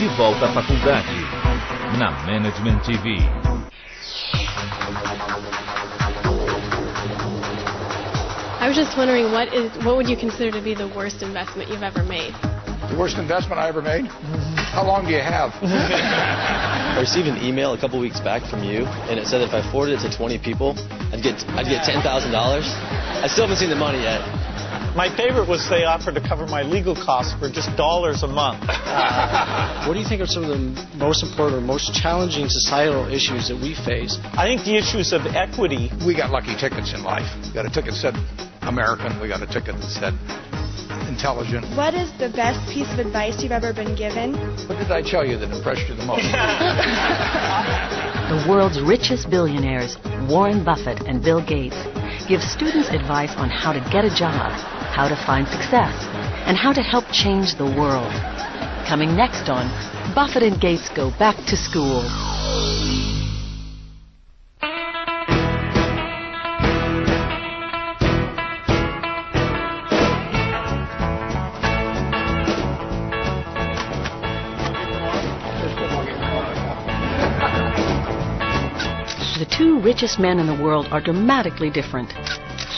De volta à faculdade, na Management TV. I was just wondering, what would you consider to be the worst investment you've ever made? The worst investment I ever made? How long do you have? I received an email a couple weeks back from you, and it said that if I forwarded it to 20 people, I'd get $10,000. I still haven't seen the money yet. My favorite was they offered to cover my legal costs for just $1 a month. What do you think are some of the most important or most challenging societal issues that we face? I think the issues of equity. We got lucky tickets in life. We got a ticket that said American. We got a ticket that said intelligent. What is the best piece of advice you've ever been given? What did I tell you that impressed you the most? The world's richest billionaires, Warren Buffett and Bill Gates, give students advice on how to get a job, how to find success, and how to help change the world. Coming next on Buffett and Gates Go Back to School. The two richest men in the world are dramatically different.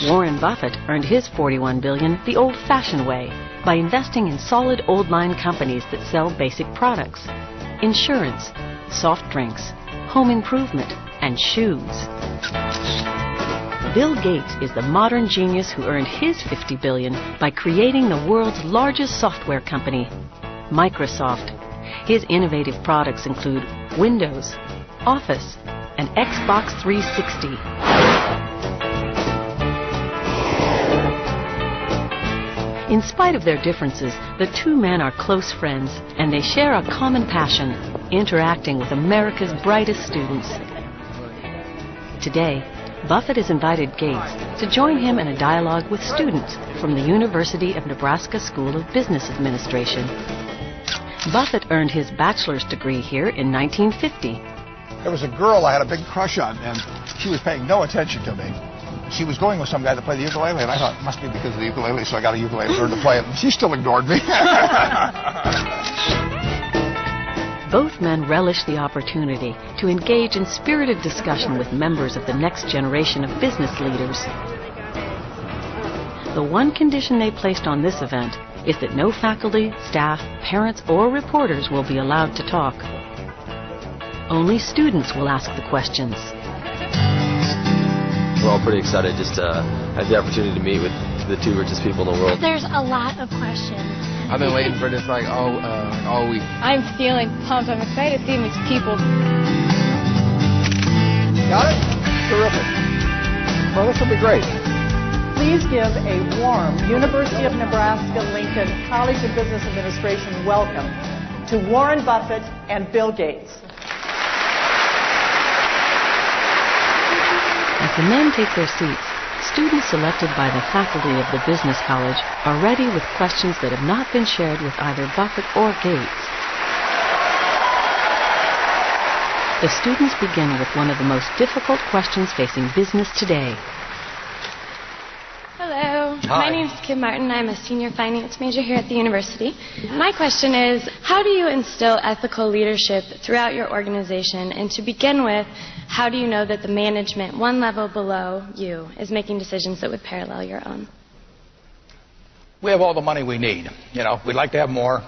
Warren Buffett earned his $41 billion the old-fashioned way, by investing in solid old-line companies that sell basic products: insurance, soft drinks, home improvement, and shoes. Bill Gates is the modern genius who earned his $50 billion by creating the world's largest software company, Microsoft. His innovative products include Windows, Office, and Xbox 360. In spite of their differences, the two men are close friends, and they share a common passion: interacting with America's brightest students. Today, Buffett has invited Gates to join him in a dialogue with students from the University of Nebraska School of Business Administration. Buffett earned his bachelor's degree here in 1950. There was a girl I had a big crush on, and she was paying no attention to me. She was going with some guy that played the ukulele, and I thought, it must be because of the ukulele, so I got a ukulele and learned to play it. She still ignored me. Both men relished the opportunity to engage in spirited discussion with members of the next generation of business leaders. The one condition they placed on this event is that no faculty, staff, parents, or reporters will be allowed to talk. Only students will ask the questions. We're all pretty excited just to have the opportunity to meet with the two richest people in the world. There's a lot of questions. I've been waiting for this all week. I'm feeling pumped. I'm excited to see these people. Got it? Terrific. Well, this will be great. Please give a warm University of Nebraska-Lincoln College of Business Administration welcome to Warren Buffett and Bill Gates. As the men take their seats, students selected by the faculty of the business college are ready with questions that have not been shared with either Buffett or Gates. The students begin with one of the most difficult questions facing business today. Hello. Hi. My name's Kim Martin. I'm a senior finance major here at the university. My question is, how do you instill ethical leadership throughout your organization? And to begin with, how do you know that the management one level below you is making decisions that would parallel your own? We have all the money we need. You know, we'd like to have more,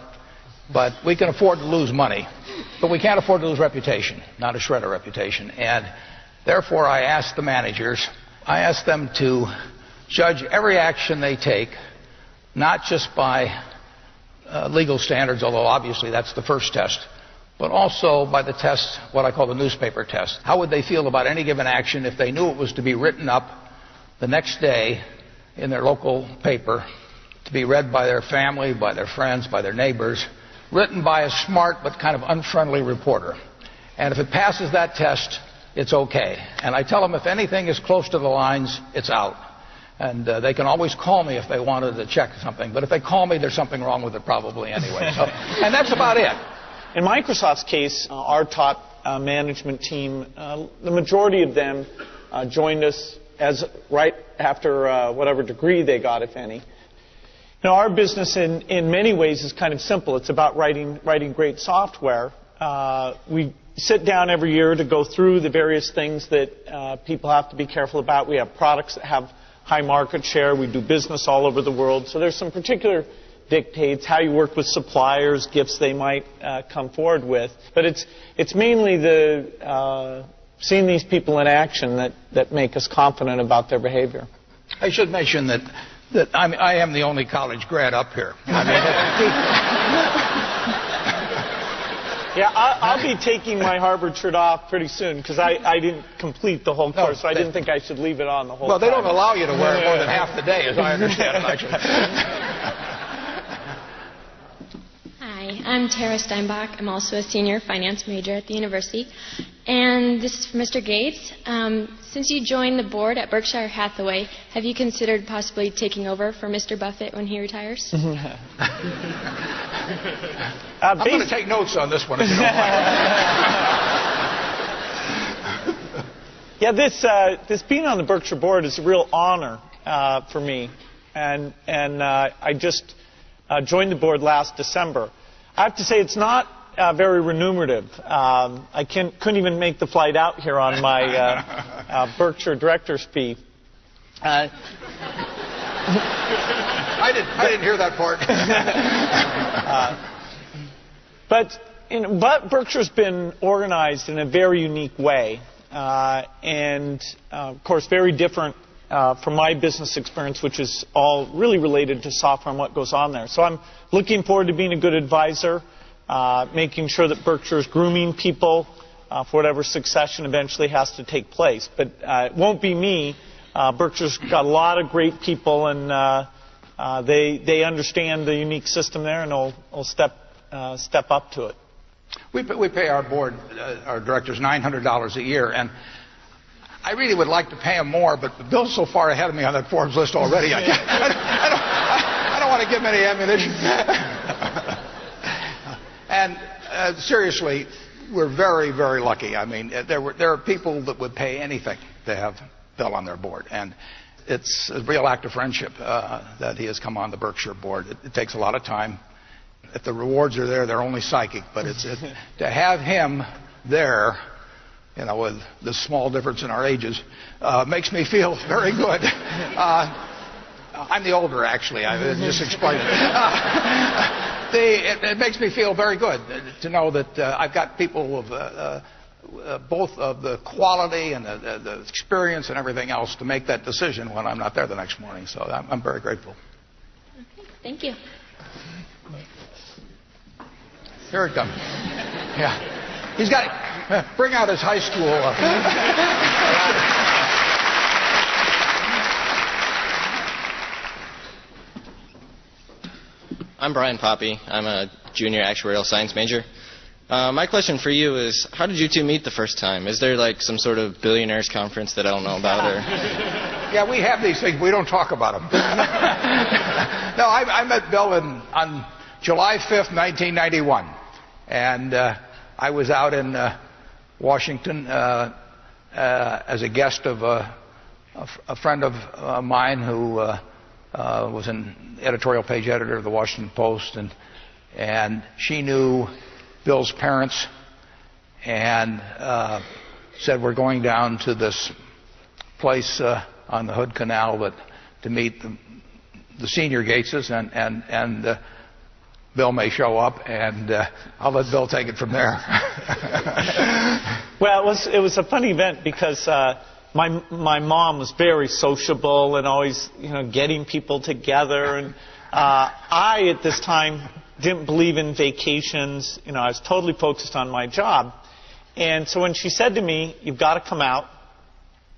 but we can afford to lose money. But we can't afford to lose reputation, not a shred of reputation. And therefore, I ask the managers, I ask them to judge every action they take, not just by legal standards, although obviously that's the first test, but also by the test, what I call the newspaper test. How would they feel about any given action if they knew it was to be written up the next day in their local paper, to be read by their family, by their friends, by their neighbors, written by a smart but kind of unfriendly reporter. And if it passes that test, it's okay. And I tell them if anything is close to the lines, it's out. And they can always call me if they wanted to check something. But if they call me, there's something wrong with it probably anyway. So, and that's about it. In Microsoft's case, our top management team, the majority of them joined us as right after whatever degree they got, if any. Now, our business in many ways is kind of simple. It's about writing great software. We sit down every year to go through the various things that people have to be careful about. We have products that have high market share. We do business all over the world. So there's some particular dictates, how you work with suppliers, gifts they might come forward with. But it's mainly the seeing these people in action that make us confident about their behavior. I should mention that I am the only college grad up here. Yeah, I'll be taking my Harvard shirt off pretty soon because I didn't complete the whole course, so I didn't think I should leave it on the whole time. Well, they don't allow you to wear it more than half the day, as I understand it, actually. Hi, I'm Tara Steinbach. I'm also a senior finance major at the university. And this is for Mr. Gates. Since you joined the board at Berkshire Hathaway, have you considered possibly taking over for Mr. Buffett when he retires? I'm going to take notes on this one if you don't mind. Yeah, this being on the Berkshire board is a real honor for me. And I just joined the board last December. I have to say it's not very remunerative. I couldn't even make the flight out here on my Berkshire director's fee. I didn't hear that part. But Berkshire's been organized in a very unique way, and of course very different from my business experience, which is all really related to software and what goes on there. So I'm looking forward to being a good advisor, making sure that Berkshire's grooming people for whatever succession eventually has to take place. But it won't be me. Berkshire's got a lot of great people, and they understand the unique system there, and will step up to it. We pay our board, our directors, $900 a year, and I really would like to pay them more, but Bill's so far ahead of me on that Forbes list already. I don't want to give him any ammunition. And seriously, we're very, very lucky. I mean, there are people that would pay anything to have Bill on their board, and it's a real act of friendship that he has come on the Berkshire board. It takes a lot of time. If the rewards are there, they're only psychic, but to have him there, you know, with the small difference in our ages, makes me feel very good. I'm the older, actually. I just explained it. It makes me feel very good to know that I've got people of both of the quality and the experience and everything else to make that decision when I'm not there the next morning. So I'm very grateful. Okay, thank you. Here it comes. Yeah. He's got it. Bring out his high school. I'm Brian Poppy. I'm a junior actuarial science major. My question for you is, how did you two meet the first time? Is there like some sort of billionaires conference that I don't know about? Or? Yeah, we have these things. We don't talk about them. No, I met Bill on July 5th, 1991. And I was out in Washington as a guest of a friend of mine who was an editorial page editor of the Washington Post. And she knew Bill's parents and said, we're going down to this place on the Hood Canal to meet the senior Gateses, and Bill may show up, and I'll let Bill take it from there. Well, it was a funny event because my mom was very sociable and always, getting people together, and I at this time didn't believe in vacations. I was totally focused on my job, and so when she said to me, "You've got to come out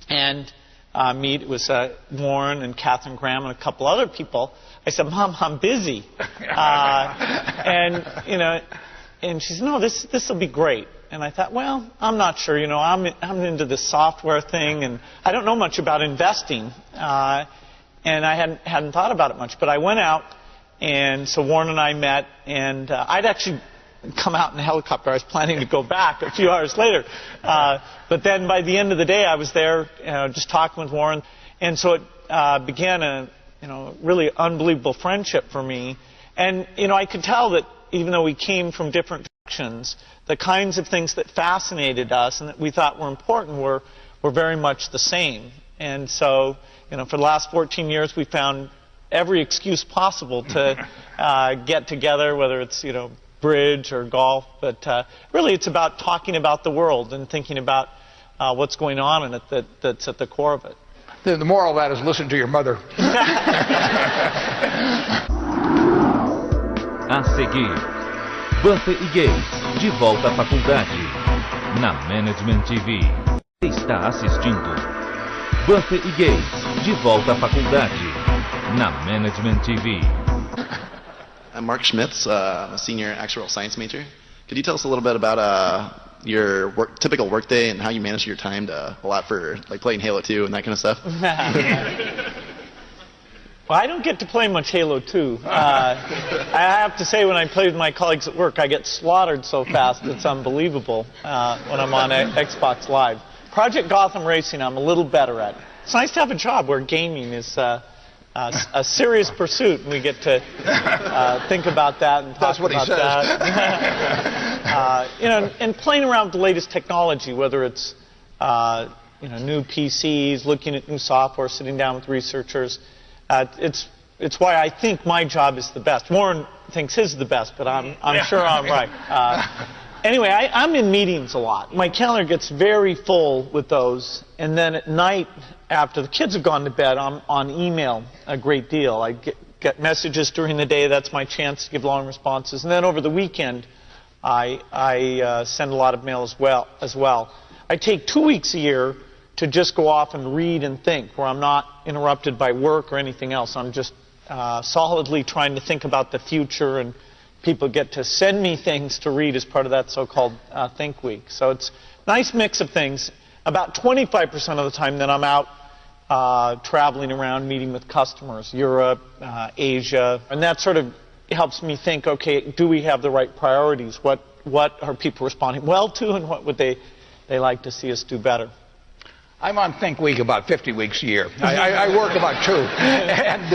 and meet," it was Warren and Catherine Graham and a couple other people. I said, "Mom, I'm busy," and she said, "No, this will be great." And I thought, well, I'm not sure. I'm into this software thing, and I don't know much about investing, and I hadn't thought about it much. But I went out, and so Warren and I met, and I'd actually come out in a helicopter. I was planning to go back a few hours later, but then by the end of the day, I was there, just talking with Warren, and so it began really unbelievable friendship for me. And, I could tell that even though we came from different directions, the kinds of things that fascinated us and that we thought were important were very much the same. And so, for the last 14 years, we found every excuse possible to get together, whether it's, bridge or golf. But really, it's about talking about the world and thinking about what's going on in it that's at the core of it. The moral of that is listen to your mother. A seguir, Buffett e Gates, de volta à faculdade, na Management TV. Está assistindo Buffett e Gates, de volta à faculdade, na Management TV. I'm Mark Schmitz, a senior actuarial science major. Could you tell us a little bit about your typical workday and how you manage your time to allot for playing Halo 2 and that kind of stuff? Well, I don't get to play much Halo 2. I have to say, when I play with my colleagues at work, I get slaughtered so fast it's unbelievable when I'm on Xbox Live. Project Gotham Racing, I'm a little better at. It's nice to have a job where gaming is a serious pursuit, and we get to think about that and talk about that. And playing around with the latest technology, whether it's new PCs, looking at new software, sitting down with researchers. It's why I think my job is the best. Warren thinks his is the best, but I'm sure I'm right. Anyway, I'm in meetings a lot. My calendar gets very full with those, and then at night, after the kids have gone to bed, I'm on email a great deal. I get messages during the day. That's my chance to give long responses. And then over the weekend, I send a lot of mail as well. I take 2 weeks a year to just go off and read and think, where I'm not interrupted by work or anything else. I'm just solidly trying to think about the future, and people get to send me things to read as part of that so-called Think Week. So it's a nice mix of things. About 25% of the time then I'm out traveling around, meeting with customers, Europe, Asia, and that sort of helps me think, okay, do we have the right priorities? What are people responding well to, and what would they like to see us do better? I'm on Think Week about 50 weeks a year. I work about 2. And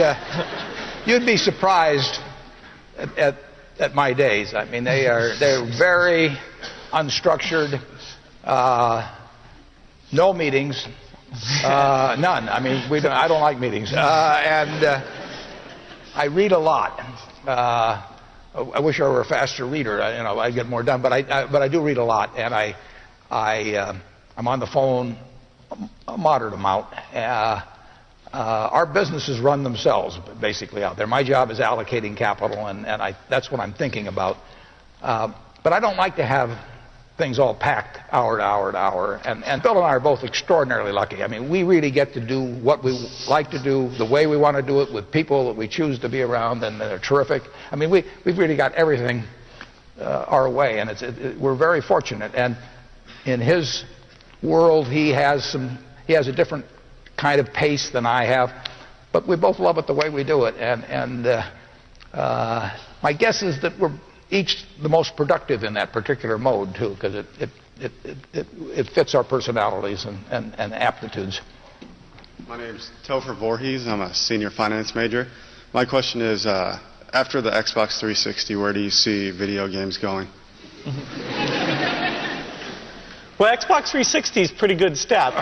you'd be surprised at my days. I mean, they're very unstructured, no meetings, none. I mean, I don't like meetings. And I read a lot. I wish I were a faster reader. I'd get more done. But I do read a lot, and I'm on the phone a moderate amount. Our businesses run themselves basically out there. My job is allocating capital, and that's what I'm thinking about. But I don't like to have things all packed hour to hour to hour. And Bill and I are both extraordinarily lucky. I mean, we really get to do what we like to do, the way we want to do it, with people that we choose to be around, and they're terrific. I mean, we've really got everything our way, and we're very fortunate. And in his world, he has a different kind of pace than I have, but we both love it the way we do it. And my guess is that we're each the most productive in that particular mode too, because it fits our personalities and aptitudes. My name's Topher Voorhees. I'm a senior finance major. My question is, after the Xbox 360, where do you see video games going? Well, Xbox 360 is a pretty good step.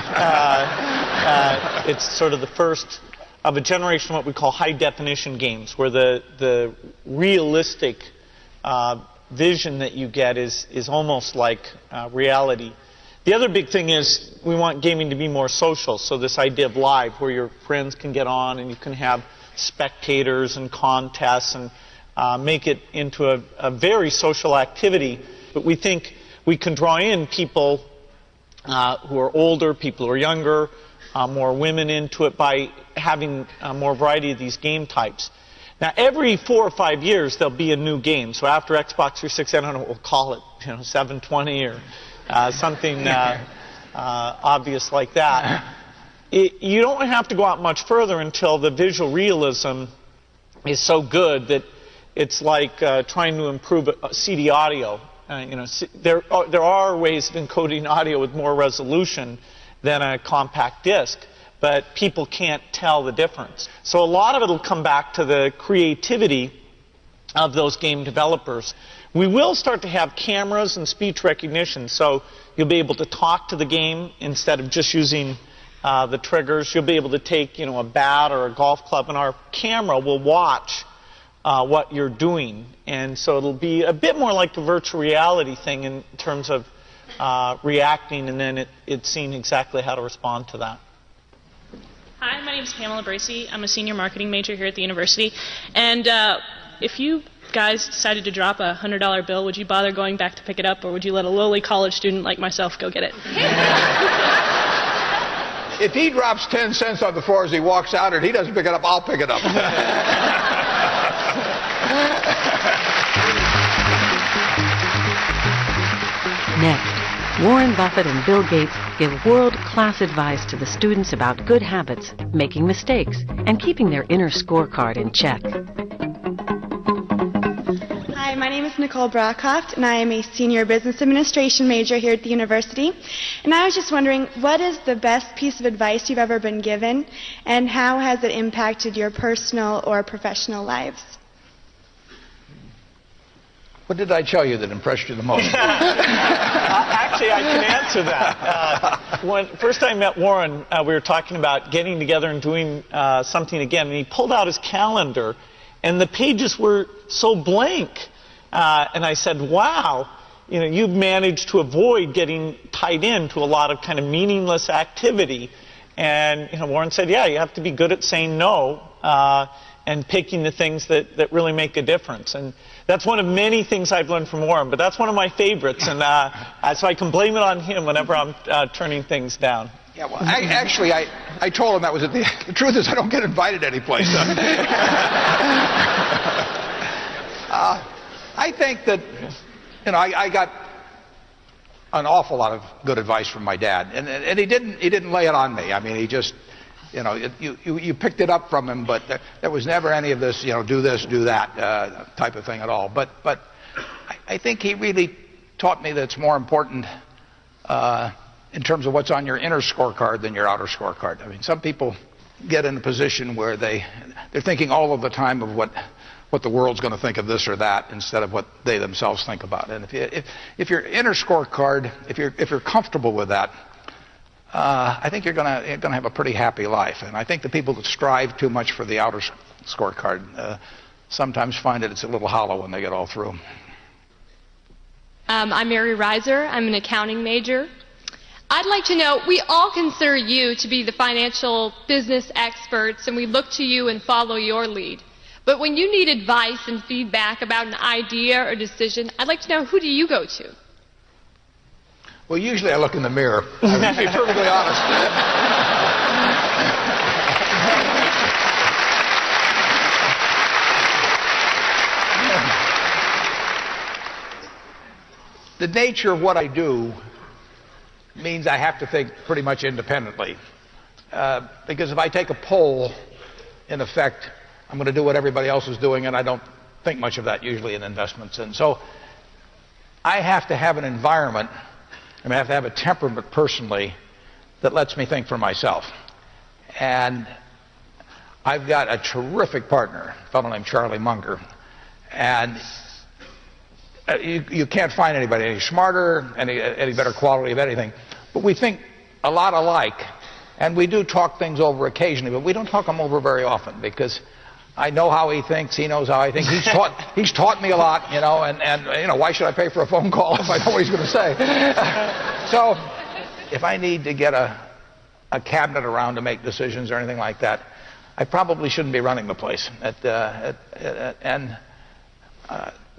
It's sort of the first of a generation of what we call high-definition games, where the realistic vision that you get is almost like reality. The other big thing is we want gaming to be more social, so this idea of live, where your friends can get on and you can have spectators and contests and make it into a very social activity. But we think we can draw in people who are older, people who are younger, more women into it by having more variety of these game types. Now, every 4 or 5 years, there'll be a new game. So after Xbox 360, I don't know what we'll call it, 720 or something obvious like that. You don't have to go out much further until the visual realism is so good that it's like trying to improve CD audio. There are ways of encoding audio with more resolution than a compact disc, but people can't tell the difference. So a lot of it will come back to the creativity of those game developers. We will start to have cameras and speech recognition, so you'll be able to talk to the game instead of just using the triggers. You'll be able to take, a bat or a golf club, and our camera will watch what you're doing. And so it'll be a bit more like the virtual reality thing in terms of reacting, and then it's seeing exactly how to respond to that. Hi, my name is Pamela Bracey. I'm a senior marketing major here at the university. And if you guys decided to drop a $100 bill, would you bother going back to pick it up, or would you let a lowly college student like myself go get it? If he drops 10 cents on the floor as he walks out and he doesn't pick it up, I'll pick it up. Next, Warren Buffett and Bill Gates give world-class advice to the students about good habits, making mistakes, and keeping their inner scorecard in check. Hi, my name is Nicole Brockhoft, and I am a senior business administration major here at the university. And I was just wondering, what is the best piece of advice you've ever been given, and how has it impacted your personal or professional lives? What did I tell you that impressed you the most? Actually, I can answer that. When first I met Warren, we were talking about getting together and doing something again, and he pulled out his calendar, and the pages were so blank. And I said, wow, you've managed to avoid getting tied into a lot of kind of meaningless activity. And Warren said, yeah, you have to be good at saying no and picking the things that really make a difference. And that's one of many things I've learned from Warren, but that's one of my favorites. And so I can blame it on him whenever I'm turning things down. Yeah, well, I told him that was it. The truth is I don't get invited anyplace. I think that, I got an awful lot of good advice from my dad, and he didn't lay it on me. I mean, he just, you picked it up from him, but there was never any of this, do this, do that type of thing at all. But I think he really taught me that it's more important in terms of what's on your inner scorecard than your outer scorecard. I mean, some people get in a position where they're thinking all of the time of what the world's going to think of this or that instead of what they themselves think about it. And if your inner scorecard, if you're comfortable with that, I think you're going to have a pretty happy life. And I think the people that strive too much for the outer scorecard sometimes find that it's a little hollow when they get all through. I'm Mary Reiser. I'm an accounting major. I'd like to know, we all consider you to be the financial business experts, and we look to you and follow your lead. But when you need advice and feedback about an idea or decision, I'd like to know, who do you go to? Well, usually I look in the mirror. To be perfectly honest. The nature of what I do means I have to think pretty much independently. Because if I take a poll, in effect, I'm going to do what everybody else is doing, and I don't think much of that usually in investments. And so I have to have an environment, I have to have a temperament personally that lets me think for myself. And I've got a terrific partner, a fellow named Charlie Munger. And you can't find anybody any smarter, any better quality of anything. But we think a lot alike. And we do talk things over occasionally, but we don't talk them over very often because I know how he thinks, he knows how I think. He's taught me a lot, and why should I pay for a phone call if I know what he's going to say? So if I need to get a cabinet around to make decisions or anything like that, I probably shouldn't be running the place. That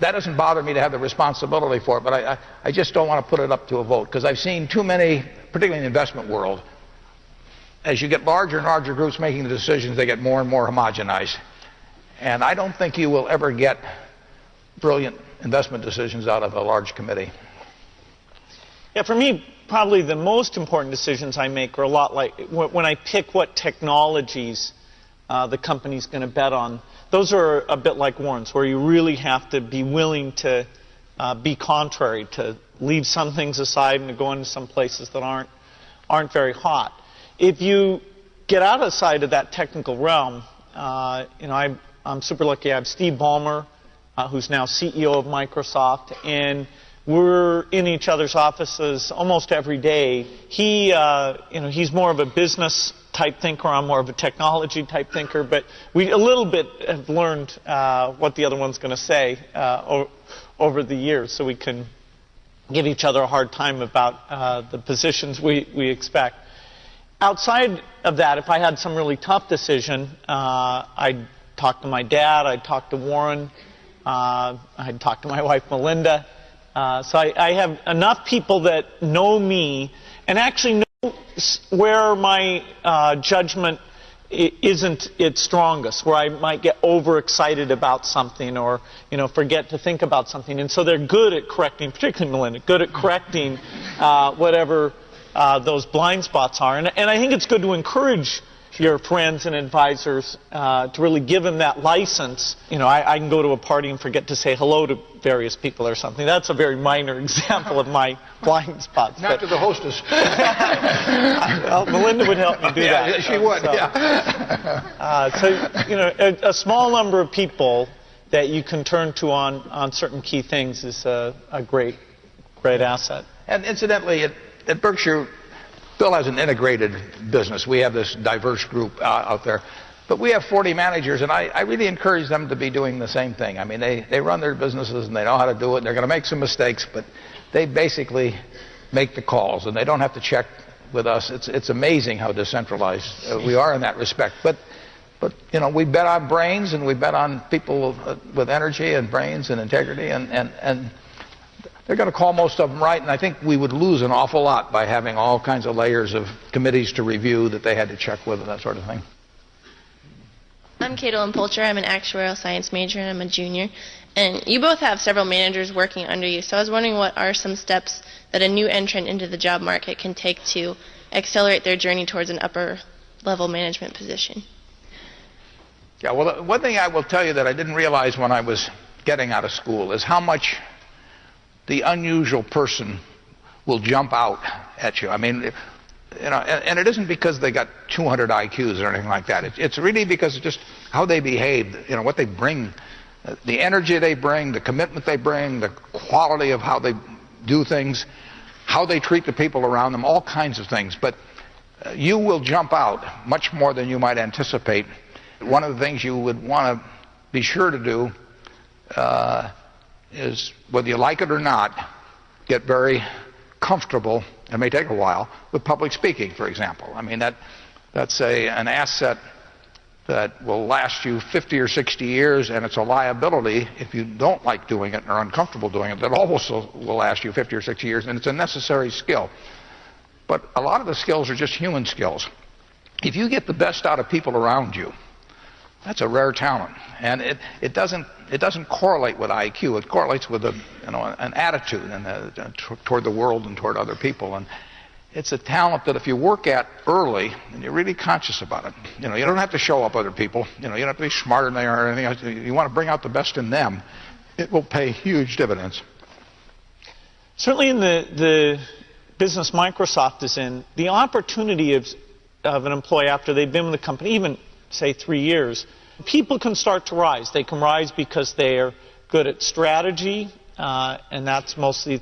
doesn't bother me to have the responsibility for it, but I just don't want to put it up to a vote because I've seen too many, particularly in the investment world, as you get larger and larger groups making the decisions, they get more and more homogenized. And I don't think you will ever get brilliant investment decisions out of a large committee. Yeah, for me, probably the most important decisions I make are a lot like when I pick what technologies the company's going to bet on. Those are a bit like Warren's, where you really have to be willing to be contrary, to leave some things aside and to go into some places that aren't very hot. If you get outside of that technical realm, I'm super lucky. I have Steve Ballmer, who's now CEO of Microsoft, and we're in each other's offices almost every day. He's more of a business type thinker. I'm more of a technology type thinker, but we a little bit have learned what the other one's going to say over the years, so we can give each other a hard time about the positions we expect. Outside of that, if I had some really tough decision, I'd talk to my dad, I'd talk to Warren, I'd talk to my wife Melinda. So I have enough people that know me and actually know where my judgment isn't its strongest, where I might get overexcited about something or forget to think about something. And so they're good at correcting, particularly Melinda, good at correcting whatever those blind spots are. And I think it's good to encourage your friends and advisors to really give them that license. I can go to a party and forget to say hello to various people or something. That's a very minor example of my blind spots. Not to the hostess. Well, Melinda would help me do that. Yeah, she would, So, a small number of people that you can turn to on certain key things is a great asset. And incidentally, at Berkshire, Bill has an integrated business. We have this diverse group out there. But we have 40 managers, and I really encourage them to be doing the same thing. I mean, they run their businesses, and they know how to do it, and they're going to make some mistakes, but they basically make the calls, and they don't have to check with us. It's amazing how decentralized we are in that respect. But we bet on brains, and we bet on people with energy and brains and integrity, and they're going to call most of them right, and I think we would lose an awful lot by having all kinds of layers of committees to review that they had to check with and that sort of thing. I'm Caitlin Polcher. I'm an actuarial science major, and I'm a junior. And you both have several managers working under you, so I was wondering what are some steps that a new entrant into the job market can take to accelerate their journey towards an upper-level management position? Yeah, well, one thing I will tell you that I didn't realize when I was getting out of school is how much the unusual person will jump out at you. I mean, and it isn't because they got 200 IQs or anything like that. It's really because of just how they behave, what they bring, the energy they bring, the commitment they bring, the quality of how they do things, how they treat the people around them, all kinds of things. But you will jump out much more than you might anticipate. One of the things you would want to be sure to do is, whether you like it or not, get very comfortable, it may take a while, with public speaking, for example. I mean, that's an asset that will last you 50 or 60 years, and it's a liability if you don't like doing it or are uncomfortable doing it, that also will last you 50 or 60 years, and it's a necessary skill. But a lot of the skills are just human skills. If you get the best out of people around you, that's a rare talent, and it doesn't correlate with IQ. It correlates with an attitude and toward the world and toward other people. And it's a talent that if you work at early and you're really conscious about it, you don't have to show up other people. You don't have to be smarter than they are or anything else. You want to bring out the best in them. It will pay huge dividends. Certainly, in the business Microsoft is in, the opportunity of an employee after they've been with the company, even say 3 years, people can start to rise. They can rise because they are good at strategy, and that's mostly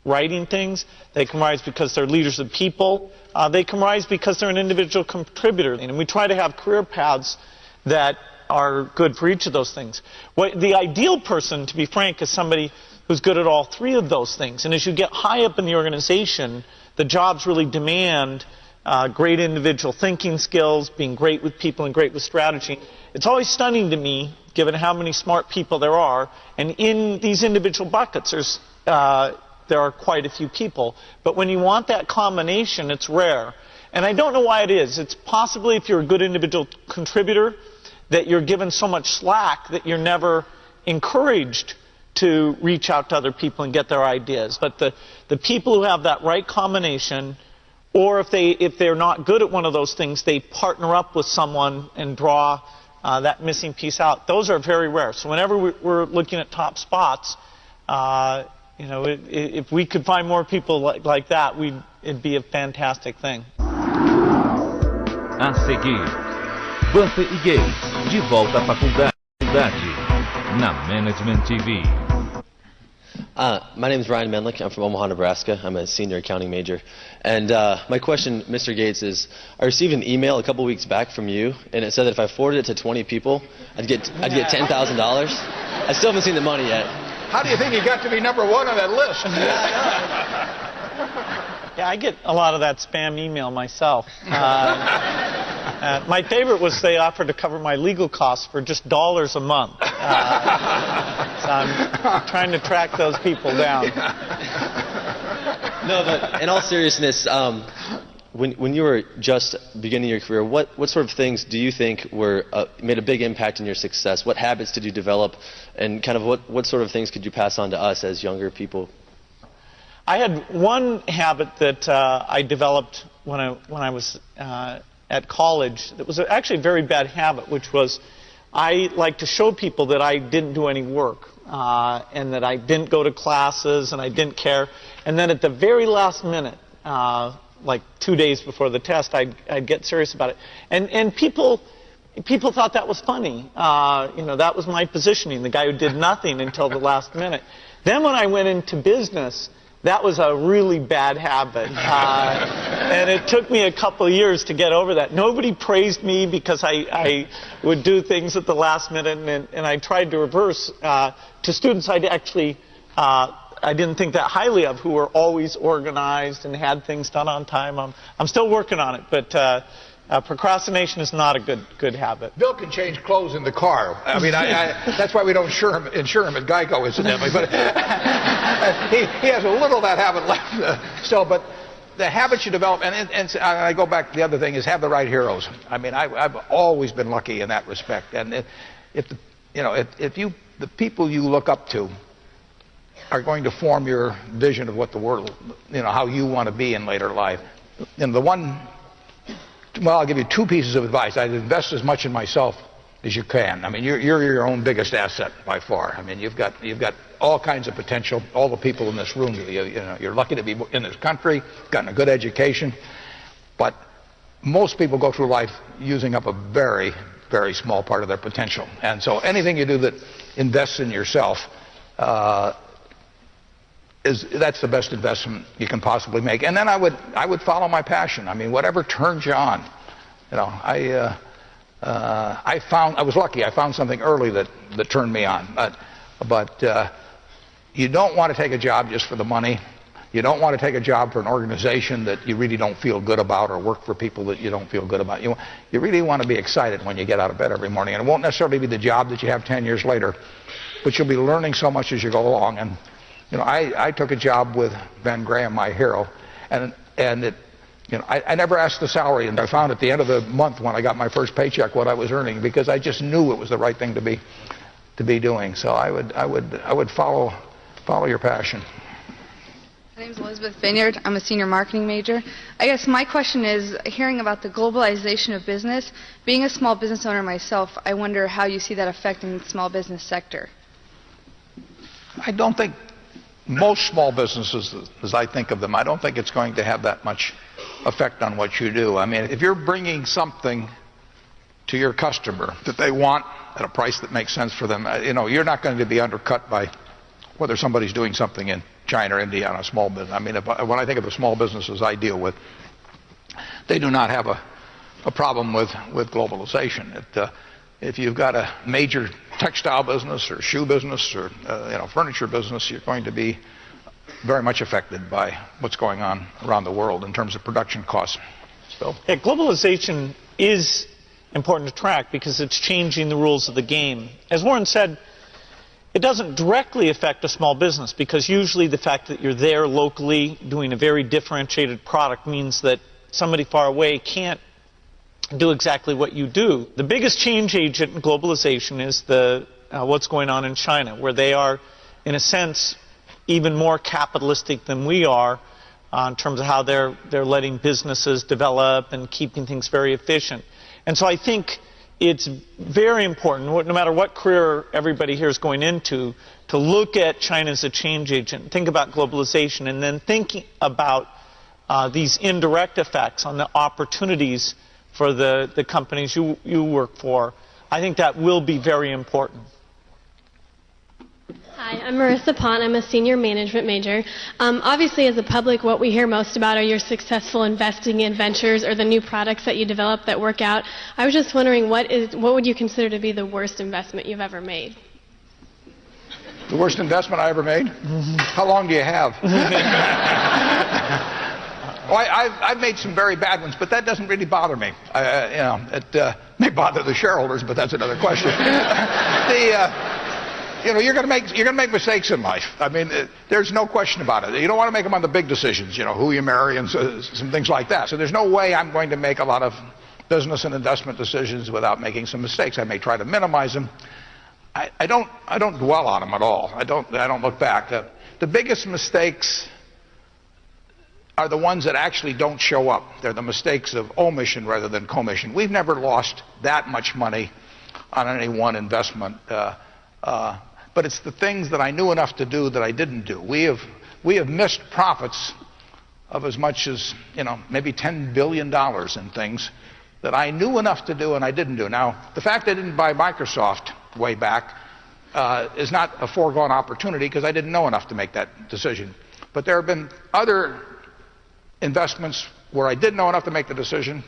writing things. They can rise because they're leaders of people. They can rise because they're an individual contributor. And we try to have career paths that are good for each of those things. The ideal person, to be frank, is somebody who's good at all three of those things. And as you get high up in the organization, the jobs really demand great individual thinking skills, being great with people and great with strategy. It's always stunning to me, given how many smart people there are, and in these individual buckets there are quite a few people. But when you want that combination, it's rare. And I don't know why it is. It's possibly, if you're a good individual contributor, that you're given so much slack that you're never encouraged to reach out to other people and get their ideas. But the people who have that right combination, or if they're not good at one of those things, they partner up with someone and draw that missing piece out. Those are very rare. So whenever we're looking at top spots, if we could find more people like that, it'd be a fantastic thing. A seguir, Buffett e Gates, de volta à faculdade, na Management TV. My name is Ryan Menlick. I'm from Omaha, Nebraska. I'm a senior accounting major. And my question, Mr. Gates, is I received an email a couple weeks back from you, and it said that if I forwarded it to 20 people, I'd get $10,000. I still haven't seen the money yet. How do you think you got to be number one on that list? Yeah, I get a lot of that spam email myself. My favorite was they offered to cover my legal costs for just $1 a month. So I'm trying to track those people down. No, but in all seriousness, when you were just beginning your career, what sort of things do you think made a big impact in your success? What habits did you develop, and kind of what sort of things could you pass on to us as younger people? I had one habit that I developed when I was at college that was actually a very bad habit, which was I like to show people that I didn't do any work and that I didn't go to classes and I didn't care. And then at the very last minute, like 2 days before the test, I'd get serious about it. And people thought that was funny. That was my positioning, the guy who did nothing until the last minute. Then when I went into business, that was a really bad habit, and it took me a couple of years to get over that. Nobody praised me because I would do things at the last minute, and I tried to reverse to students I didn't think that highly of, who were always organized and had things done on time. I'm still working on it, but procrastination is not a good habit. Bill can change clothes in the car. I mean, that's why we don't insure him at Geico, incidentally. But he has a little of that habit left still. But the habits you develop, and I go back. The other thing is have the right heroes. I mean, I've always been lucky in that respect. And if the people you look up to are going to form your vision of what the world, how you want to be in later life, well, I'll give you two pieces of advice. I'd invest as much in myself as you can. I mean, you're your own biggest asset by far. I mean, you've got all kinds of potential. All the people in this room, you're lucky to be in this country, gotten a good education. But most people go through life using up a very, very small part of their potential. And so anything you do that invests in yourself, that's the best investment you can possibly make. And then I would follow my passion. I mean, whatever turns you on. I was lucky. I found something early that turned me on. But you don't want to take a job just for the money. You don't want to take a job for an organization that you really don't feel good about, or work for people that you don't feel good about. You really want to be excited when you get out of bed every morning. And it won't necessarily be the job that you have 10 years later, but you'll be learning so much as you go along. And I took a job with Ben Graham, my hero, and I never asked the salary, and I found at the end of the month when I got my first paycheck what I was earning, because I just knew it was the right thing to be doing. So I would follow your passion. My name is Elizabeth Vineyard. I'm a senior marketing major. I guess my question is, hearing about the globalization of business, being a small business owner myself, I wonder how you see that affecting the small business sector. I don't think most small businesses, as I think of them, I don't think it's going to have that much effect on what you do. I mean, if you're bringing something to your customer that they want at a price that makes sense for them, you're not going to be undercut by whether somebody's doing something in China or India on a small business. I mean, when I think of the small businesses I deal with, they do not have a problem with globalization. If you've got a major textile business or shoe business or furniture business, you're going to be very much affected by what's going on around the world in terms of production costs. So, yeah, globalization is important to track because it's changing the rules of the game. As Warren said, it doesn't directly affect a small business because usually the fact that you're there locally doing a very differentiated product means that somebody far away can't do exactly what you do. The biggest change agent in globalization is what's going on in China, where they are, in a sense, even more capitalistic than we are in terms of how they're letting businesses develop and keeping things very efficient. And so I think it's very important, no matter what career everybody here is going into, to look at China as a change agent, think about globalization, and then thinking about these indirect effects on the opportunities for the companies you work for. I think that will be very important. Hi, I'm Marissa Pont. I'm a senior management major. Obviously, as a public, what we hear most about are your successful investing in ventures or the new products that you develop that work out. I was just wondering, what would you consider to be the worst investment you've ever made? The worst investment I ever made? How long do you have? I've made some very bad ones, but that doesn't really bother me. It may bother the shareholders, but that's another question. You're going to make mistakes in life. I mean, there's no question about it. You don't want to make them on the big decisions, who you marry and some things like that. So there's no way I'm going to make a lot of business and investment decisions without making some mistakes. I may try to minimize them. I don't dwell on them at all. I don't look back. The biggest mistakes are the ones that actually don't show up. They're the mistakes of omission rather than commission. We've never lost that much money on any one investment. But it's the things that I knew enough to do that I didn't do. We have missed profits of as much as maybe $10 billion in things that I knew enough to do and I didn't do. Now, the fact I didn't buy Microsoft way back is not a foregone opportunity because I didn't know enough to make that decision. But there have been other investments where I did know enough to make the decision,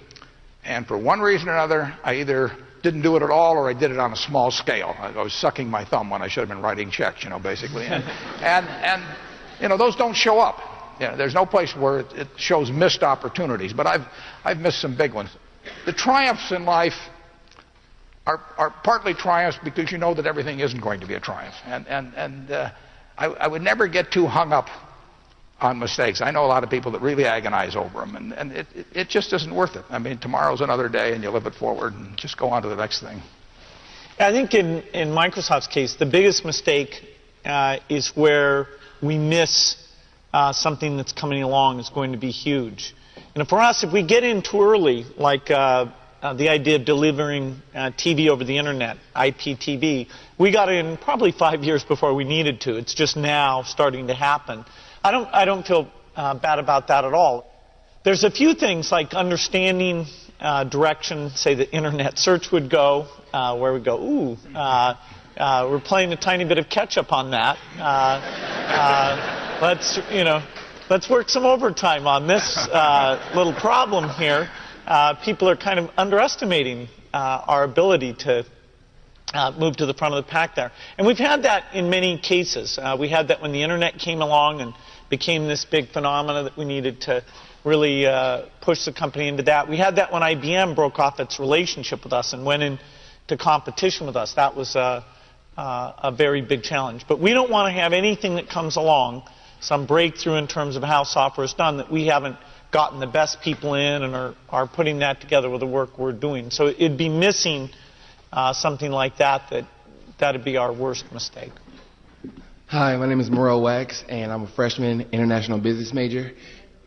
and for one reason or another, I either didn't do it at all or I did it on a small scale. I was sucking my thumb when I should have been writing checks, basically. And those don't show up. There's no place where it shows missed opportunities, but I've missed some big ones. The triumphs in life are partly triumphs because you know that everything isn't going to be a triumph. And I would never get too hung up on mistakes. I know a lot of people that really agonize over them, and it just isn't worth it. I mean, tomorrow's another day, and you live it forward and just go on to the next thing. I think in Microsoft's case, the biggest mistake is where we miss something that's coming along is going to be huge. For us, if we get in too early, like the idea of delivering TV over the internet, IPTV, we got in probably 5 years before we needed to. It's just now starting to happen. I don't feel bad about that at all. There's a few things like understanding direction, say the internet search would go, where we go, ooh, we're playing a tiny bit of catch up on that. Let's work some overtime on this little problem here. People are kind of underestimating our ability to move to the front of the pack there. And we've had that in many cases. We had that when the internet came along and became this big phenomena that we needed to really push the company into that. We had that when IBM broke off its relationship with us and went into competition with us. That was a very big challenge. But we don't want to have anything that comes along, some breakthrough in terms of how software is done, that we haven't gotten the best people in and are putting that together with the work we're doing. So it'd be missing something like that'd be our worst mistake. Hi, my name is Morel Wax, and I'm a freshman international business major.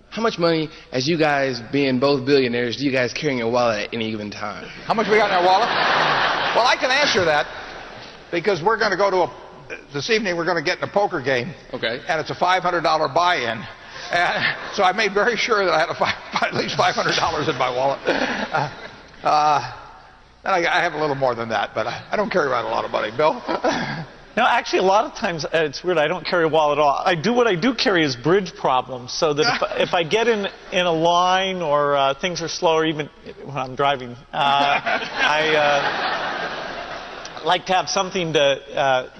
How much money, as you guys being both billionaires, do you guys carry in your wallet at any given time? How much we got in our wallet? Well, I can answer that because we're going to go this evening we're going to get in a poker game. Okay. And it's a $500 buy-in. And so I made very sure that I had at least $500 in my wallet. And I have a little more than that, but I don't carry around a lot of money. Bill? No, actually, a lot of times it's weird. I don't carry a wallet at all. What I do carry is bridge problems, so that if I get in a line or things are slow, or even when I'm driving, I like to have something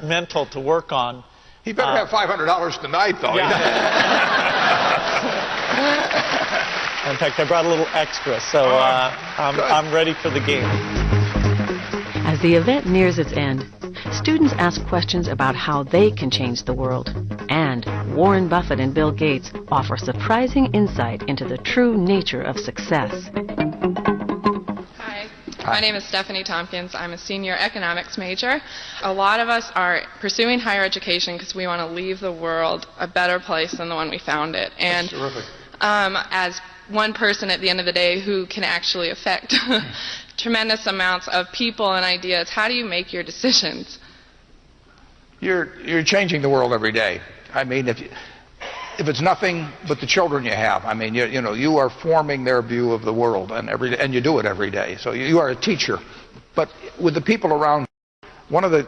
mental to work on. He better have $500 tonight, though. Yeah. In fact, I brought a little extra, so I'm ready for the game. As the event nears its end, students ask questions about how they can change the world. And Warren Buffett and Bill Gates offer surprising insight into the true nature of success. Hi, my name is Stephanie Tompkins. I'm a senior economics major. A lot of us are pursuing higher education because we want to leave the world a better place than the one we found it. And that's terrific. As one person at the end of the day who can actually affect tremendous amounts of people and ideas, how do you make your decisions? You're changing the world every day. I mean, if it's nothing but the children you have. I mean, you are forming their view of the world, and you do it every day. So you are a teacher. But with the people around you, one of the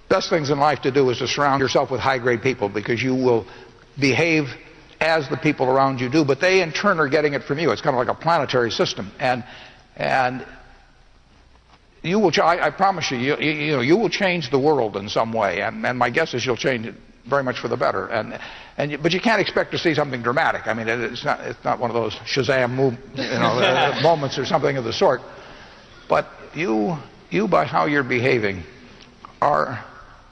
best things in life to do is to surround yourself with high-grade people, because you will behave as the people around you do, but they in turn are getting it from you. It's kind of like a planetary system, and you will. I promise you, you will change the world in some way, and my guess is you'll change it very much for the better. But you can't expect to see something dramatic. I mean, it's not one of those Shazam moments or something of the sort. But you by how you're behaving are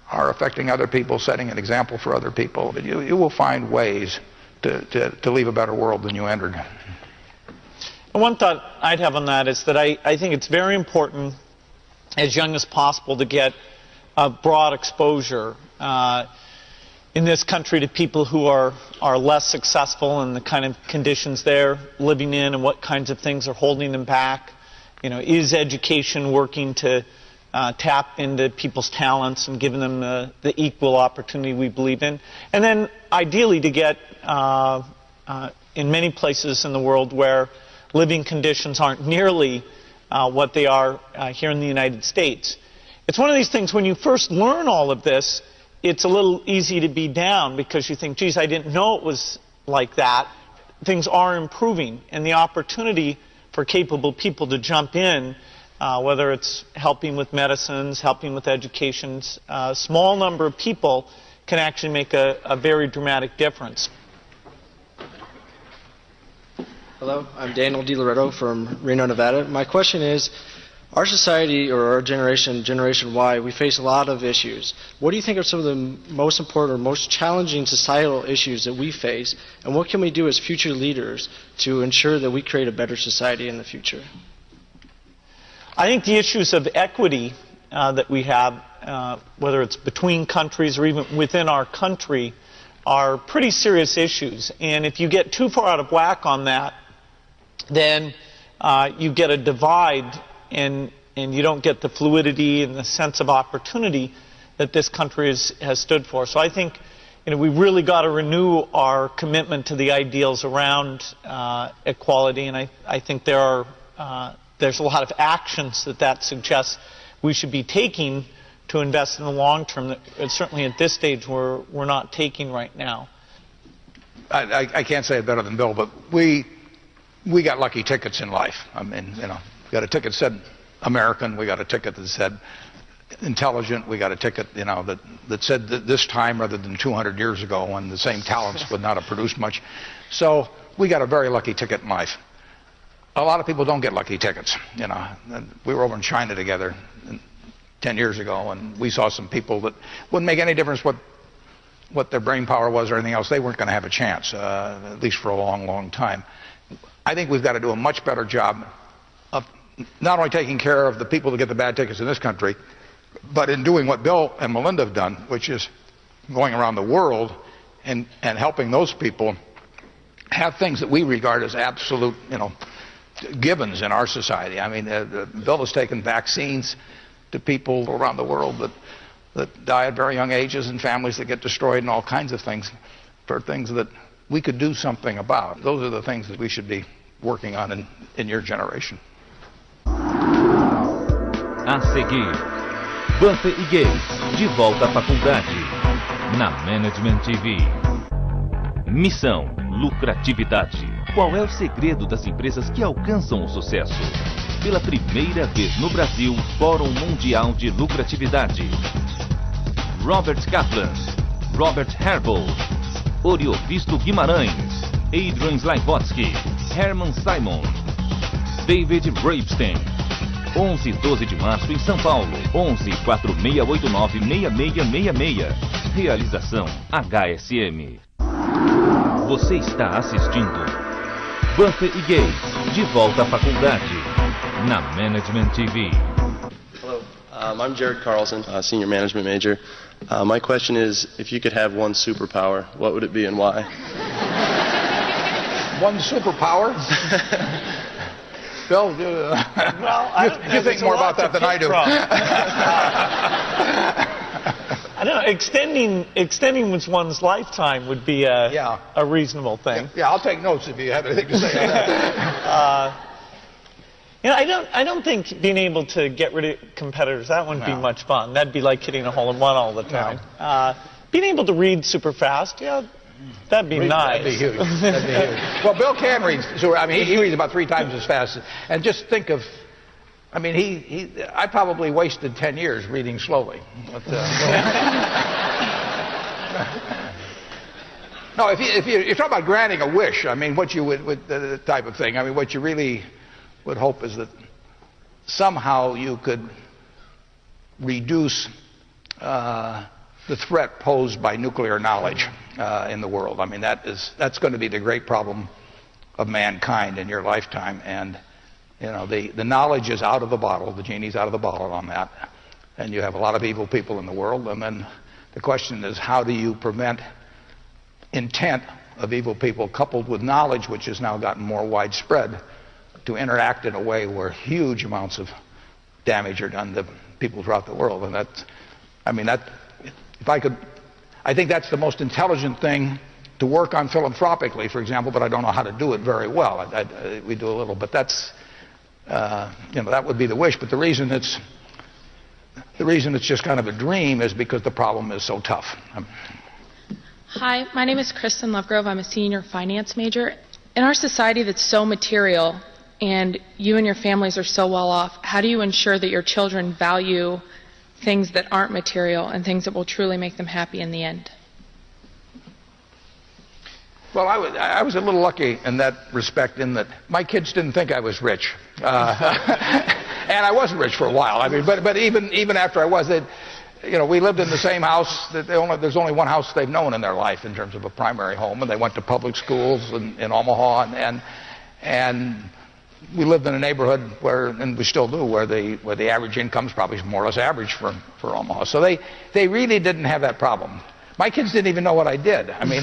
affecting other people, setting an example for other people. But you will find ways to leave a better world than you entered. One thought I'd have on that is that I think it's very important, as young as possible, to get a broad exposure in this country to people who are less successful and the kind of conditions they're living in and what kinds of things are holding them back. Is education working to tap into people's talents and giving them the equal opportunity we believe in? And then ideally to get in many places in the world where living conditions aren't nearly what they are here in the United States. It's one of these things, when you first learn all of this, it's a little easy to be down because you think, geez, I didn't know it was like that. Things are improving, and the opportunity for capable people to jump in, whether it's helping with medicines, helping with education, a small number of people can actually make a very dramatic difference. Hello, I'm Daniel DiLoretto from Reno, Nevada. My question is, our society, or our generation, Generation Y, we face a lot of issues. What do you think are some of the most important or most challenging societal issues that we face, and what can we do as future leaders to ensure that we create a better society in the future? I think the issues of equity that we have, whether it's between countries or even within our country, are pretty serious issues. And if you get too far out of whack on that, then you get a divide, and you don't get the fluidity and the sense of opportunity that this country has stood for. So I think we really got to renew our commitment to the ideals around equality, and I think there's a lot of actions that suggests we should be taking to invest in the long term that certainly at this stage we're not taking right now. I can't say it better than Bill, but we got lucky tickets in life. I mean, we got a ticket that said American, we got a ticket that said intelligent, we got a ticket, that said this time rather than 200 years ago when the same talents would not have produced much. So we got a very lucky ticket in life. A lot of people don't get lucky tickets. We were over in China together 10 years ago, and we saw some people that wouldn't make any difference what their brain power was or anything else. They weren't going to have a chance, at least for a long, long time. I think we've got to do a much better job of not only taking care of the people that get the bad tickets in this country, but in doing what Bill and Melinda have done, which is going around the world and helping those people have things that we regard as absolute, givens in our society. I mean, Bill has taken vaccines to people around the world that die at very young ages, and families that get destroyed, and all kinds of things, for things that we could do something about. Those are the things that we should be working on in your generation. A seguir, Buffett e Gates, de volta à faculdade, na Management TV. Missão, lucratividade. Qual é o segredo das empresas que alcançam o sucesso? Pela primeira vez no Brasil, Fórum Mundial de Lucratividade. Robert Kaplan, Robert Herbal, Oriovisto Guimarães, Adrian Slavotsky, Herman Simon, David Bravestein. 11 e 12 de março em São Paulo. 11 4689 6666. Realização HSM. Você está assistindo Buffett e Gates, de volta à faculdade, na Management TV. Hello, I'm Jared Carlson, senior management major. My question is, if you could have one superpower, what would it be and why? One superpower? Bill, you think more about that than I do. I don't know. Extending one's lifetime would be a reasonable thing. Yeah, I'll take notes if you have anything to say on that. I don't think being able to get rid of competitors, that wouldn't be much fun. That'd be like hitting a hole-in-one all the time. Being able to read super fast, that'd be nice. That'd be huge. That'd be huge. Well, Bill can read. I mean, he reads about 3 times as fast. And just think of, I mean, I probably wasted 10 years reading slowly. But, no, if you're talking about granting a wish, I mean, what you would the type of thing. I mean, what you really would hope is that somehow you could reduce the threat posed by nuclear knowledge in the world. I mean, that's going to be the great problem of mankind in your lifetime. And the knowledge is out of the bottle. The genie's out of the bottle on that. And you have a lot of evil people in the world. And then the question is, how do you prevent intent of evil people coupled with knowledge, which has now gotten more widespread, to interact in a way where huge amounts of damage are done to people throughout the world? And I think that's the most intelligent thing to work on philanthropically, for example, but I don't know how to do it very well. We do a little, but that's, that would be the wish. But the reason it's just kind of a dream is because the problem is so tough. Hi, my name is Kristen Lovegrove. I'm a senior finance major. In our society that's so material and you and your families are so well off, how do you ensure that your children value things that aren't material and things that will truly make them happy in the end? Well, I was a little lucky in that respect, in that my kids didn't think I was rich, and I wasn't rich for a while. I mean, but even after I was, we lived in the same house. There's only one house they've known in their life in terms of a primary home, and they went to public schools in Omaha, and we lived in a neighborhood where, and we still do, where the average income's probably more or less average for Omaha. So they really didn't have that problem. My kids didn't even know what I did. I mean,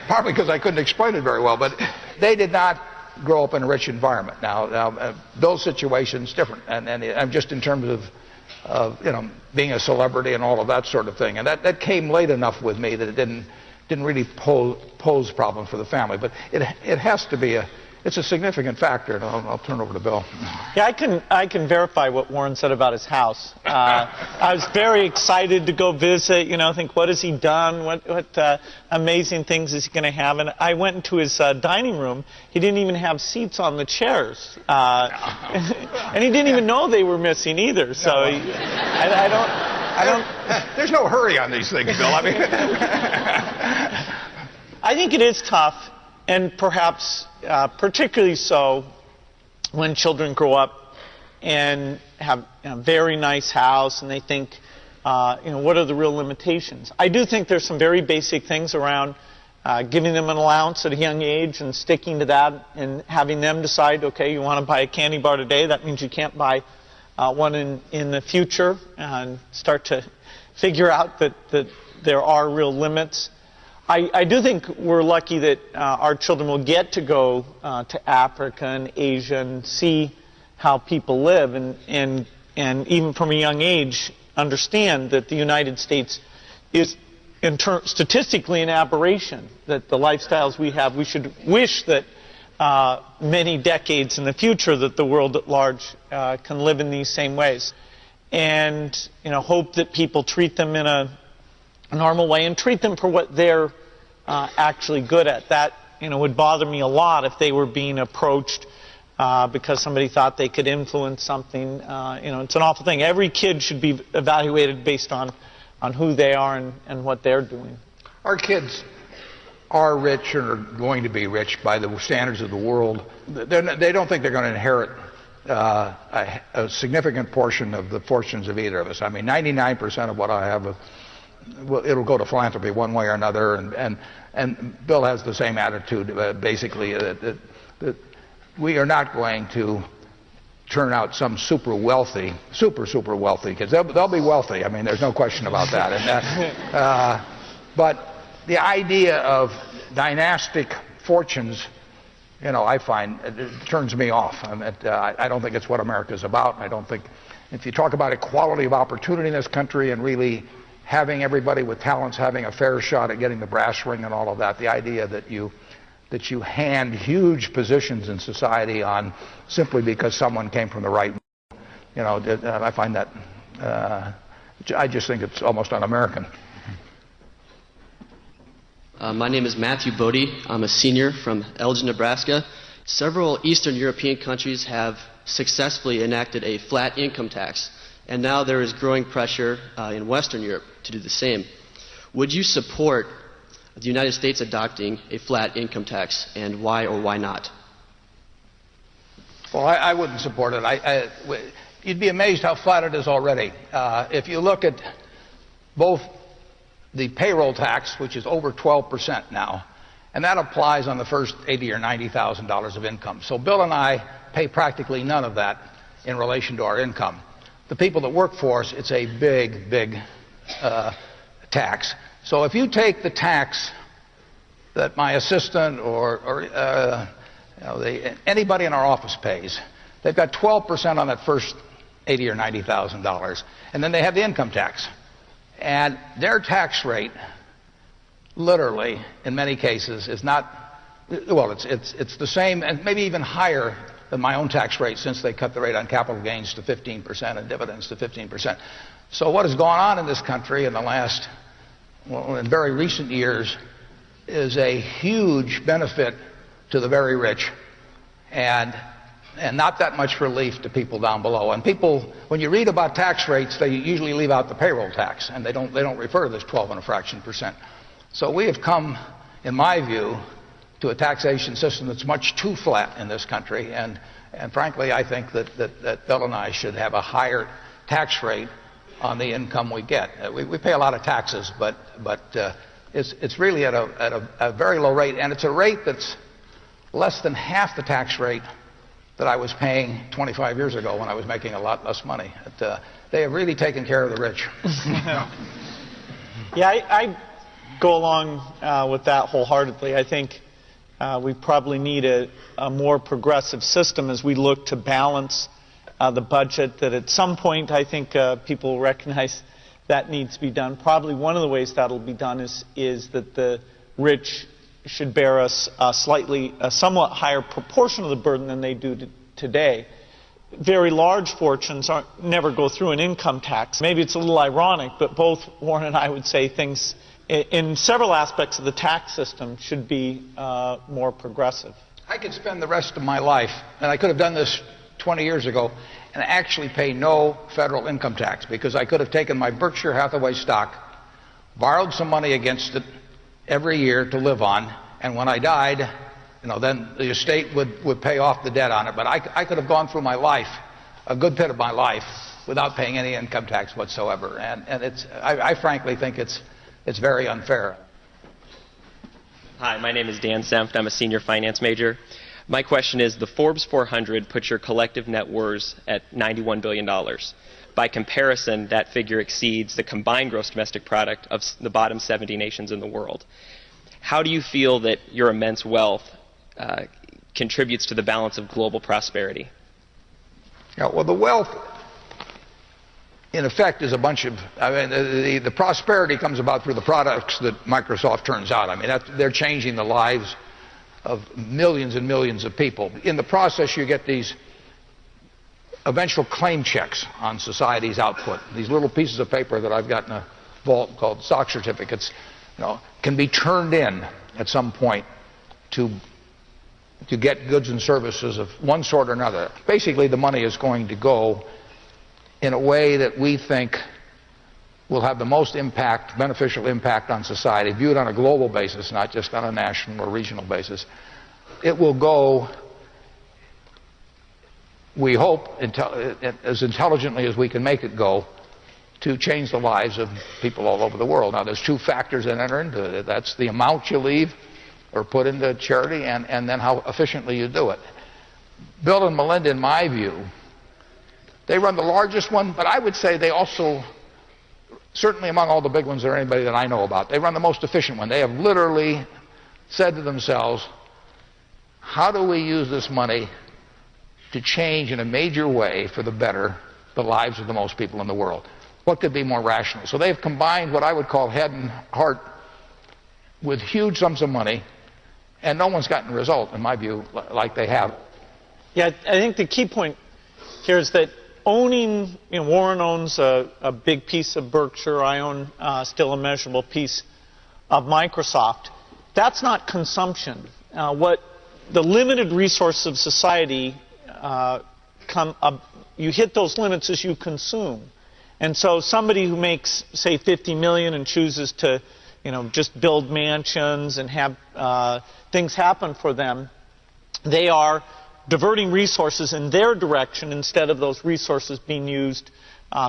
partly because I couldn't explain it very well, but they did not grow up in a rich environment. Now those situations different, and just in terms of being a celebrity and all of that sort of thing, and that came late enough with me that it didn't really pose problems for the family. But it has to be it's a significant factor, and I'll turn over to Bill. Yeah, I can verify what Warren said about his house. I was very excited to go visit, think, what has he done? What amazing things is he going to have? And I went into his dining room. He didn't even have seats on the chairs. And he didn't even know they were missing either. So I don't... There's no hurry on these things, Bill. I mean... I think it is tough, and perhaps particularly so when children grow up and have a very nice house and they think, what are the real limitations? I do think there's some very basic things around giving them an allowance at a young age and sticking to that and having them decide, okay, you want to buy a candy bar today, that means you can't buy one in the future, and start to figure out that there are real limits. I do think we're lucky that our children will get to go to Africa and Asia and see how people live, and even from a young age understand that the United States is statistically an aberration, that the lifestyles we have, we should wish that many decades in the future that the world at large can live in these same ways, and hope that people treat them in a normal way and treat them for what they're actually good at. That would bother me a lot if they were being approached because somebody thought they could influence something. It's an awful thing. Every kid should be evaluated based on who they are and what they're doing. Our kids are rich or are going to be rich by the standards of the world. They don't think they're going to inherit a significant portion of the fortunes of either of us. I mean, 99% of what I have, it'll go to philanthropy one way or another, and Bill has the same attitude, basically, that we are not going to turn out some super wealthy kids. They'll be wealthy. I mean, there's no question about that. But the idea of dynastic fortunes, I find it turns me off. I don't think it's what America's about. I don't think, if you talk about equality of opportunity in this country and really having everybody with talents having a fair shot at getting the brass ring and all of that, the idea that you hand huge positions in society on simply because someone came from the right, I find that, I just think it's almost un-American. My name is Matthew Bodie. I'm a senior from Elgin, Nebraska. Several Eastern European countries have successfully enacted a flat income tax, and now there is growing pressure in Western Europe to do the same. Would you support the United States adopting a flat income tax, and why or why not? Well, I wouldn't support it. You'd be amazed how flat it is already. If you look at both the payroll tax, which is over 12% now, and that applies on the first $80,000 or $90,000 of income. So Bill and I pay practically none of that in relation to our income. The people that work for us, it's a big, big tax. So if you take the tax that my assistant or anybody in our office pays, they've got 12% on that first $80,000 or $90,000, and then they have the income tax. And their tax rate, literally, in many cases, is not, well, it's the same and maybe even higher than my own tax rate, since they cut the rate on capital gains to 15% and dividends to 15%. So what has gone on in this country in the last, well, in very recent years, is a huge benefit to the very rich, and not that much relief to people down below. And people, when you read about tax rates, they usually leave out the payroll tax, and they don't refer to this 12 and a fraction percent. So we have come, in my view, to a taxation system that's much too flat in this country, and frankly, I think that Bill and I should have a higher tax rate on the income we get. We pay a lot of taxes, but it's really at a very low rate, and it's a rate that's less than half the tax rate that I was paying 25 years ago when I was making a lot less money. They have really taken care of the rich. Yeah, I go along with that wholeheartedly. I think we probably need a more progressive system as we look to balance the budget, that at some point I think people recognize that needs to be done. Probably one of the ways that will be done is that the rich should bear a somewhat higher proportion of the burden than they do today. Very large fortunes never go through an income tax. Maybe it's a little ironic, but both Warren and I would say things in several aspects of the tax system should be more progressive. I could spend the rest of my life, and I could have done this 20 years ago, and actually pay no federal income tax, because I could have taken my Berkshire Hathaway stock, borrowed some money against it every year to live on, and when I died, then the estate would pay off the debt on it. But I could have gone through my life, a good bit of my life, without paying any income tax whatsoever. And I frankly think it's very unfair. Hi, my name is Dan Senft. I'm a senior finance major. My question is, the Forbes 400 puts your collective net worth at $91 billion. By comparison, that figure exceeds the combined gross domestic product of the bottom 70 nations in the world. How do you feel that your immense wealth contributes to the balance of global prosperity? Yeah, well, the wealth, in effect, is a bunch of, the prosperity comes about through the products that Microsoft turns out. They're changing the lives of millions and millions of people. In the process, you get these eventual claim checks on society's output. These little pieces of paper that I've got in a vault called stock certificates, can be turned in at some point to get goods and services of one sort or another. Basically, the money is going to go in a way that we think will have the most impact, beneficial impact on society, viewed on a global basis, not just on a national or regional basis. It will go, we hope, as intelligently as we can make it go, to change the lives of people all over the world. Now, there's two factors that enter into it. That's the amount you leave or put into charity, and then how efficiently you do it. Bill and Melinda, in my view, they run the largest one, but I would say they also, certainly among all the big ones or anybody that I know about, they run the most efficient one. They have literally said to themselves, how do we use this money to change in a major way for the better the lives of the most people in the world. What could be more rational? So they've combined what I would call head and heart with huge sums of money, and no one's gotten a result, in my view, like they have. Yeah, I think the key point here is that owning, Warren owns a big piece of Berkshire, I own still a measurable piece of Microsoft. That's not consumption. What the limited resources of society you hit those limits as you consume. And so somebody who makes, say, $50 million and chooses to, just build mansions and have things happen for them, they are diverting resources in their direction instead of those resources being used,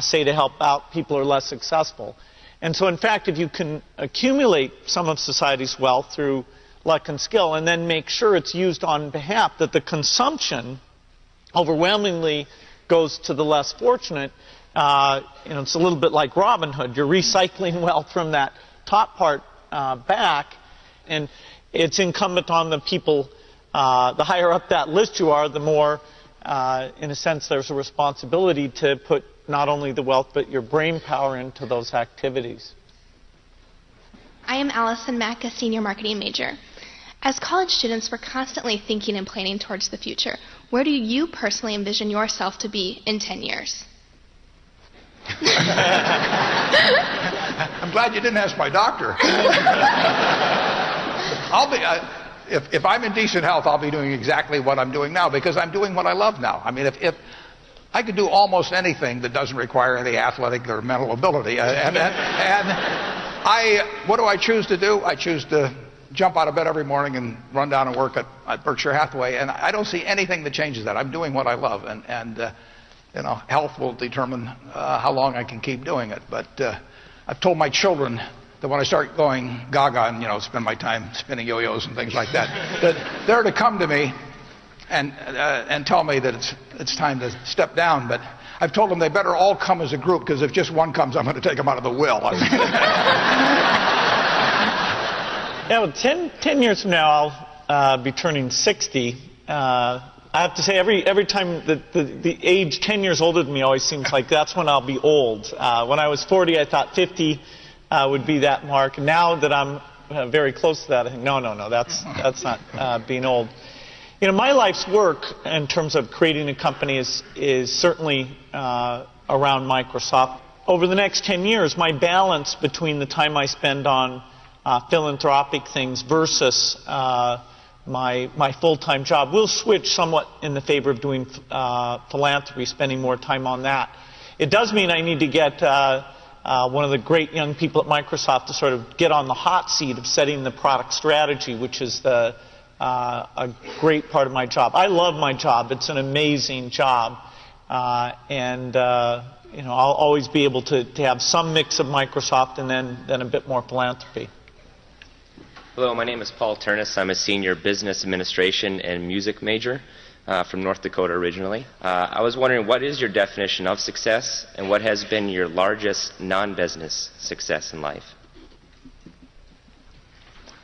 say, to help out people who are less successful. And so, in fact, if you can accumulate some of society's wealth through luck and skill and then make sure it's used on behalf, that the consumption overwhelmingly goes to the less fortunate, it's a little bit like Robin Hood. You're recycling wealth from that top part back, and it's incumbent on the people, the higher up that list you are, the more, in a sense, there's a responsibility to put not only the wealth but your brain power into those activities. I am Allison Mack, a senior marketing major. As college students, we're constantly thinking and planning towards the future. Where do you personally envision yourself to be in 10 years? I'm glad you didn't ask my doctor. I'll be, if I'm in decent health, I'll be doing exactly what I'm doing now, because I'm doing what I love now. I mean, if I could do almost anything that doesn't require any athletic or mental ability, what do I choose to do? I choose to jump out of bed every morning and run down and work at Berkshire Hathaway, and I don't see anything that changes that. I'm doing what I love, and health will determine how long I can keep doing it. But I've told my children that when I start going gaga and spend my time spinning yo-yos and things like that, that they're to come to me and tell me that it's time to step down. But I've told them they better all come as a group, because if just one comes, I'm going to take them out of the will. Yeah, well, 10 years from now, I'll be turning 60. I have to say, every time the age 10 years older than me always seems like that's when I'll be old. When I was 40, I thought 50 would be that mark. Now that I'm very close to that, I think, no, that's not being old. My life's work in terms of creating a company is certainly around Microsoft. Over the next 10 years, my balance between the time I spend on philanthropic things versus my full-time job will switch somewhat in the favor of doing philanthropy, spending more time on that. It does mean I need to get one of the great young people at Microsoft to sort of get on the hot seat of setting the product strategy, which is a great part of my job. I love my job. It's an amazing job. I'll always be able to have some mix of Microsoft and then a bit more philanthropy. Hello, my name is Paul Turnus. I'm a senior business administration and music major from North Dakota originally. I was wondering, what is your definition of success, and what has been your largest non-business success in life?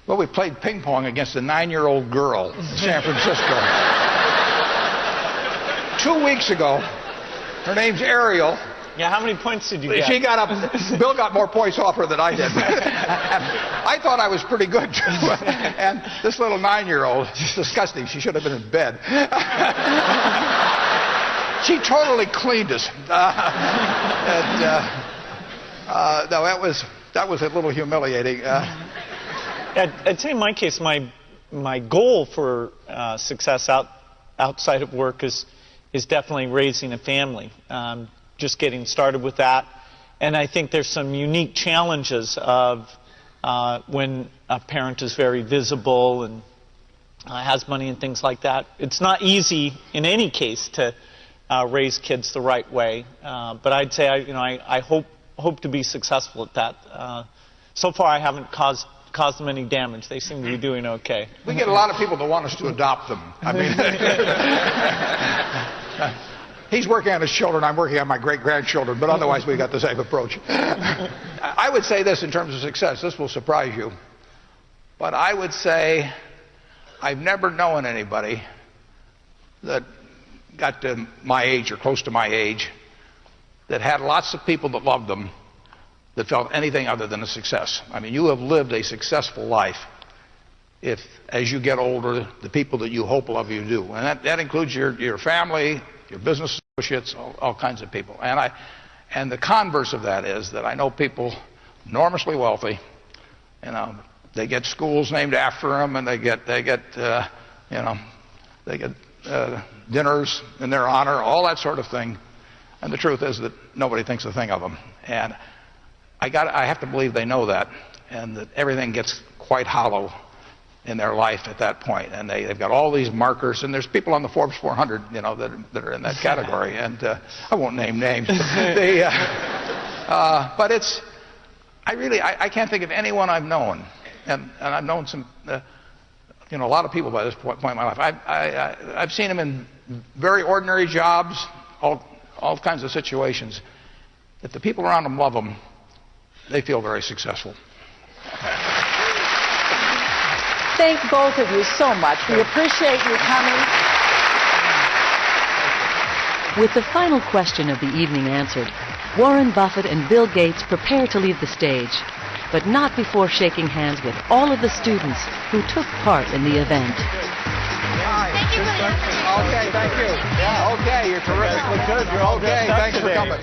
Well, we played ping pong against a 9-year-old girl in San Francisco. 2 weeks ago. Her name's Ariel. Yeah, how many points did you get? She got up. Bill got more points off her than I did. I thought I was pretty good, too. And this little 9-year-old, she's disgusting. She should have been in bed. She totally cleaned us. No, that was a little humiliating. I'd say in my case, my goal for success outside of work is definitely raising a family. Just getting started with that. And I think there's some unique challenges of when a parent is very visible and has money and things like that. It's not easy in any case to raise kids the right way. But I'd say I hope to be successful at that. So far I haven't caused them any damage. They seem to be doing okay. We get a lot of people that want us to adopt them. I mean, he's working on his children, I'm working on my great-grandchildren, but otherwise we got the same approach. I would say this in terms of success. This will surprise you. But I would say I've never known anybody that got to my age or close to my age that had lots of people that loved them that felt anything other than a success. I mean, you have lived a successful life if, as you get older, the people that you hope love you do. And that includes your family, your business associates, all kinds of people. And the converse of that is that I know people enormously wealthy, you know, they get schools named after them, and they get dinners in their honor, all that sort of thing. And the truth is that nobody thinks a thing of them. And I have to believe they know that, and that everything gets quite hollow in their life at that point. And they've got all these markers, and there's people on the Forbes 400, you know, that are in that category. And I won't name names. But it's, I can't think of anyone I've known, and I've known some, you know, a lot of people by this point in my life. I've seen them in very ordinary jobs, all kinds of situations. If the people around them love them, they feel very successful. Thank both of you so much. We appreciate you coming. With the final question of the evening answered, Warren Buffett and Bill Gates prepare to leave the stage, but not before shaking hands with all of the students who took part in the event. Thank you for the answer. Okay, thank you. Yeah, okay, you're terrific. Look good. You're all okay, thanks for coming.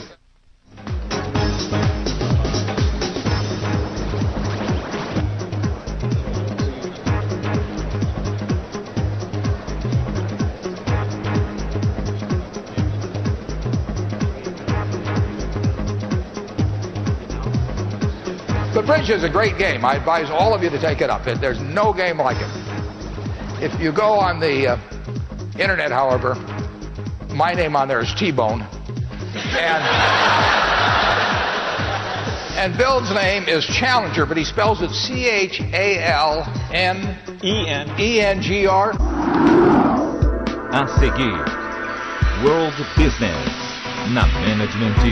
The bridge is a great game. I advise all of you to take it up. There's no game like it. If you go on the internet, however, my name on there is T-Bone. And Bill's name is Challenger, but he spells it C-H-A-L-N-E-N-G-R. A seguir, World Business, na Management TV.